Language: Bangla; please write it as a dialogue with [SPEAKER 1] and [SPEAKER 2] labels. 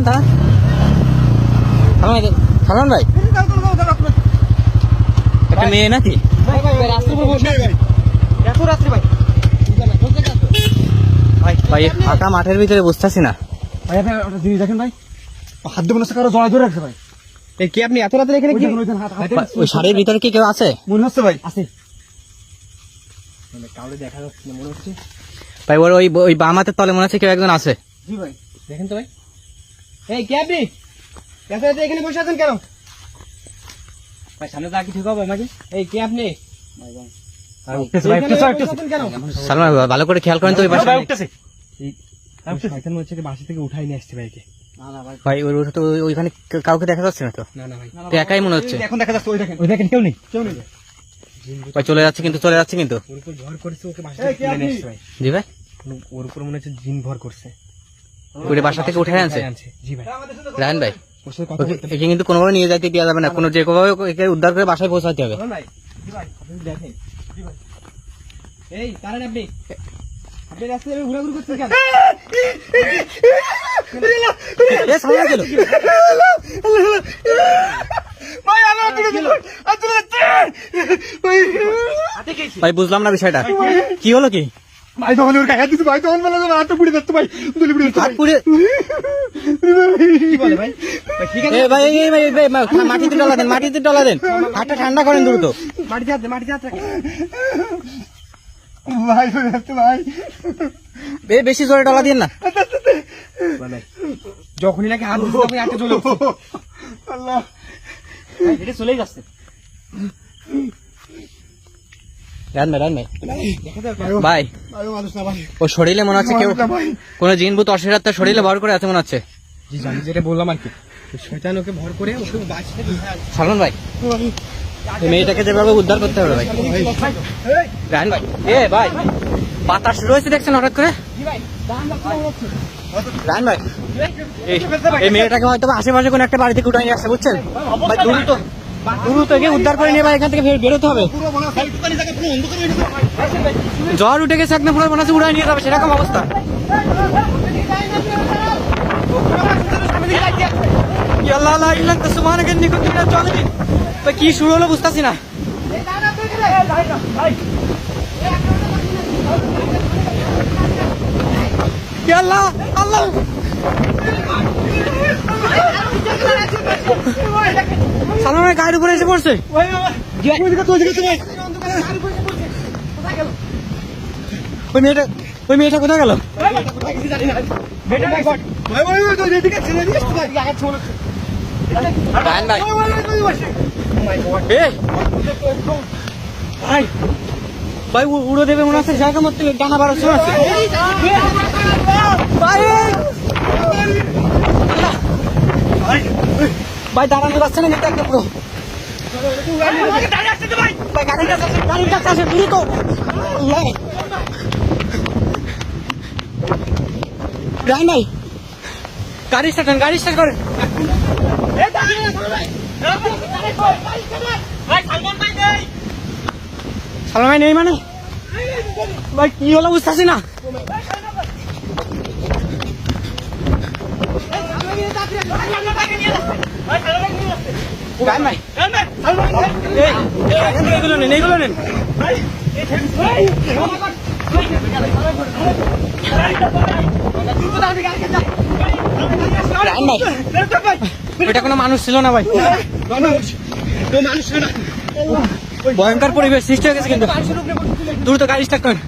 [SPEAKER 1] কথা? সালমান ভাই একটা মেয়ে নাকি? ভাই ফাঁকা মাঠের ভিতরে বুঝতেছি না
[SPEAKER 2] ভাই। আপনি একটা জিনিস দেখেন ভাই, হাত দিয়ে মনে হচ্ছে কারো জড়াই ধরে রাখছে ভাই।
[SPEAKER 3] এই কি আপনি এত রাতে এখানে কি?
[SPEAKER 1] ওই শাড়ির ভিতরে কি কেউ আছে?
[SPEAKER 2] মনে হচ্ছে ভাই
[SPEAKER 3] আছে, কাউকে দেখা যাচ্ছে না মনে হচ্ছে।
[SPEAKER 1] ভাই ওর ওই বাম হাতের তলে মনে হচ্ছে কেউ একজন আছে।
[SPEAKER 2] জি ভাই,
[SPEAKER 3] দেখেন তো ভাই। এই কি আপনি এত রাতে এখানে বসে আছেন কেন? ভাই সামনে যা কি ঠিক হবে মাঝে। এই কি আপনি?
[SPEAKER 1] সালমান ভাই ভালো করে খেয়াল করেন তো ওই পাশে।
[SPEAKER 3] শয়তান মনে হচ্ছে বাসা থেকে উঠাই নিয়ে আসছে ভাইকে।
[SPEAKER 1] ভাই ওইখানে কাউকে দেখা যাচ্ছে না তো?
[SPEAKER 3] না না ভাই,
[SPEAKER 1] তো একাই মনে হচ্ছে।
[SPEAKER 2] এখন দেখা যাচ্ছে, ওই দেখেন,
[SPEAKER 3] ওই দেখেন কেউ নেই।
[SPEAKER 1] ভাই চলে যাচ্ছে কিন্তু
[SPEAKER 3] ওর উপর ভর করছে, ওকে বাসা থেকে তুলে নিয়ে আসছে ভাই।
[SPEAKER 1] জি ভাই,
[SPEAKER 3] ওর উপর মনে হচ্ছে জিন ভর করছে,
[SPEAKER 1] ওই বাসা থেকে উঠে আনছে।
[SPEAKER 3] জি ভাই।
[SPEAKER 1] রায়ন ভাই
[SPEAKER 3] ওর সাথে কথা বলতে
[SPEAKER 1] একে কিন্তু কোনোভাবে নিয়ে যাইতে দেওয়া যাবে না, কোনো যে কোনোভাবে একে উদ্ধার করে বাসায় পৌঁছাতে হবে।
[SPEAKER 3] ভাই। জি ভাই, আপনি দেখেন। জি ভাই। এই কারণ আপনি রাস্তায় ঘোরাঘুরি করছেন কেন?
[SPEAKER 1] এ সালমান গেল ভাই, বুঝলাম না বিষয়টা কি হলো। কি
[SPEAKER 2] ভাই তখন ওর গায়ে হাত দিচ্ছে ভাই, তখন বলে হাতটা পুড়ে যাচ্ছে ভাই, তুলে পুড়ে যাচ্ছে
[SPEAKER 1] হাত পুড়ে
[SPEAKER 3] কি বলে ভাই? ভাই ঠিক আছে,
[SPEAKER 1] ভাই মাটিতে ডলা দেন, হাতটা ঠান্ডা করেন দ্রুত।
[SPEAKER 3] মাটিতে হাত রাখেন।
[SPEAKER 2] ভাই, হয়ে যাচ্ছে ভাই।
[SPEAKER 1] বেশি জোরে ডলা দিন না।
[SPEAKER 3] মানে যখনই নাকি হাত দিচ্ছে তখনই হাতটা চলে যাচ্ছে।
[SPEAKER 2] আল্লাহ,
[SPEAKER 3] ভাই, এটা চলেই যাচ্ছে।
[SPEAKER 1] রান ভাই
[SPEAKER 3] দেখা যাক
[SPEAKER 1] ভাই,
[SPEAKER 2] ভাই ও মানুষ না ভাই,
[SPEAKER 1] ও শরীরে মনে হচ্ছে কেউ,
[SPEAKER 2] মানুষ না ভাই।
[SPEAKER 1] কোন জিনভূত অশরীরাত্মা শরীরে ভর করে আছে মনে হচ্ছে।
[SPEAKER 3] জি জানি, যেটা বললাম আর কি। শয়তান ওকে ভর করে ওকে বাসা থেকে উঠায় আনছে।
[SPEAKER 1] সালমান ভাই এই মেয়েটাকে যেভাবে উদ্ধার করতে হবে ভাই। রান ভাই, ভাই বাতাস শুরু হয়েছে দেখছেন হঠাৎ করে। রান ভাই এই মেয়েটাকে হয়তো আশেপাশে কোনো একটা বাড়ি থেকে উঠাই নিয়ে আসছে, বুঝছেন ভাই। দ্রুত একে উদ্ধার করে নিয়ে ভাই এখান থেকে বেরোতে হবে। জ্বর উঠে গেছে একদম, পুরো মনে হচ্ছে উড়াই নিয়ে যাবে সেরকম অবস্থা। কি শুরু হলো বুঝতেছি না। আল্লাহ আল্লাহ, সালমানের গায়ের উপরে এসে পড়ছে। ওই মেয়েটা কোথায় গেল? ভাই উড়ো দেবে মনে হচ্ছে, জায়গা মতো ডানা বাড়াচ্ছে মনে হচ্ছে। ভাই দাঁড়ানো যাচ্ছে না কিন্তু একটা পুরো। গাড়ির কাছে আসে দ্রুত। রান ভাই গাড়ি স্টার্ট করেন। সালমান ভাই নেই মানে? ভাই কি হলো বুঝতেছি না। এইগুলো নেন এটা কোনো মানুষ ছিল না ভাই, ভয়ঙ্কর পরিবেশ সৃষ্টি হয়ে গেছে কিন্তু। দ্রুত গাড়ি স্টার্ট করেন।